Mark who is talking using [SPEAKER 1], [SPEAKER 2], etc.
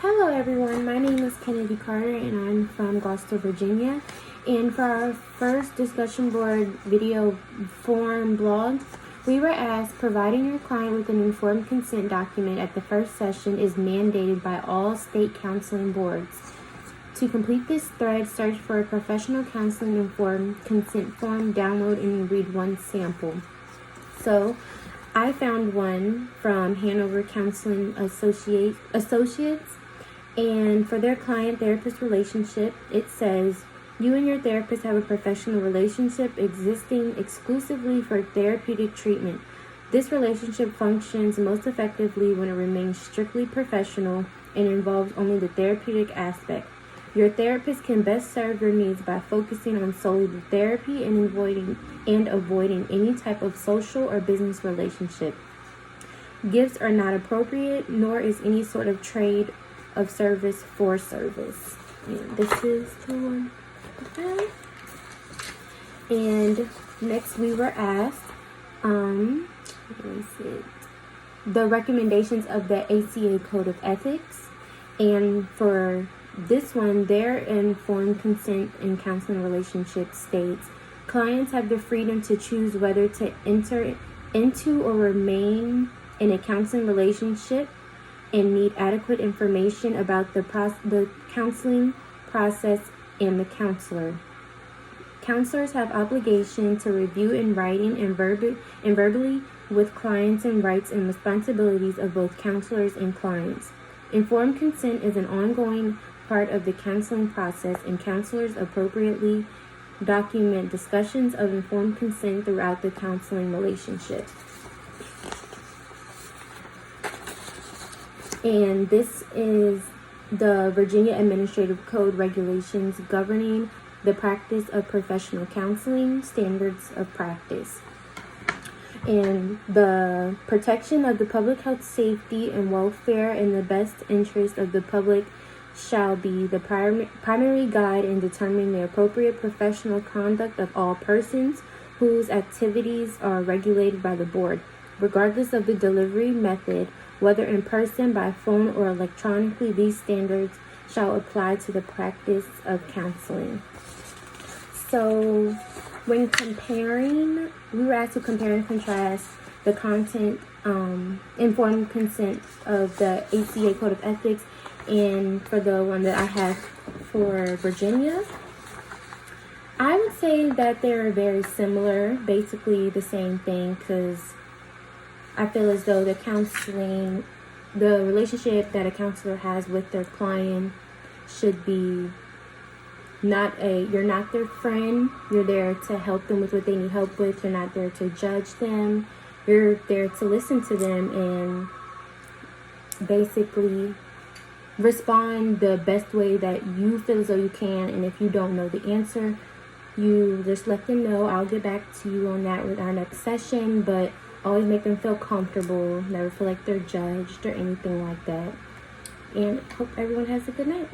[SPEAKER 1] Hello everyone, my name is Kennedy Carter and I'm from Gloucester, Virginia. And for our first discussion board video form blog, we were asked, providing your client with an informed consent document at the first session is mandated by all state counseling boards. To complete this thread, search for a professional counseling informed consent form, download and read one sample. So, I found one from Hanover Counseling Associates, and for their client-therapist relationship, it says, you and your therapist have a professional relationship existing exclusively for therapeutic treatment. This relationship functions most effectively when it remains strictly professional and involves only the therapeutic aspect. Your therapist can best serve your needs by focusing on solely the therapy and avoiding any type of social or business relationship. Gifts are not appropriate, nor is any sort of trade of service for service. And this is the one. Okay. And next we were asked, the recommendations of the ACA Code of Ethics. And for this one, their informed consent in counseling relationships states, clients have the freedom to choose whether to enter into or remain in a counseling relationship and need adequate information about the counseling process and the counselor. Counselors have obligation to review in writing and verbally with clients and rights and responsibilities of both counselors and clients. Informed consent is an ongoing part of the counseling process, and counselors appropriately document discussions of informed consent throughout the counseling relationship. And this is the Virginia Administrative Code regulations governing the practice of professional counseling, standards of practice. And the protection of the public health, safety, and welfare in the best interest of the public shall be the primary guide in determining the appropriate professional conduct of all persons whose activities are regulated by the board, regardless of the delivery method, whether in person, by phone, or electronically. These standards shall apply to the practice of counseling. So, when comparing, we were asked to compare and contrast the content, informed consent of the ACA Code of Ethics, and for the one that I have for Virginia, I would say that they're very similar, basically the same thing, because I feel as though the relationship that a counselor has with their client should be you're not their friend, you're there to help them with what they need help with, you're not there to judge them, you're there to listen to them and basically respond the best way that you feel as though you can. And if you don't know the answer, you just let them know. I'll get back to you on that with our next session, but always make them feel comfortable, never feel like they're judged or anything like that. And hope everyone has a good night.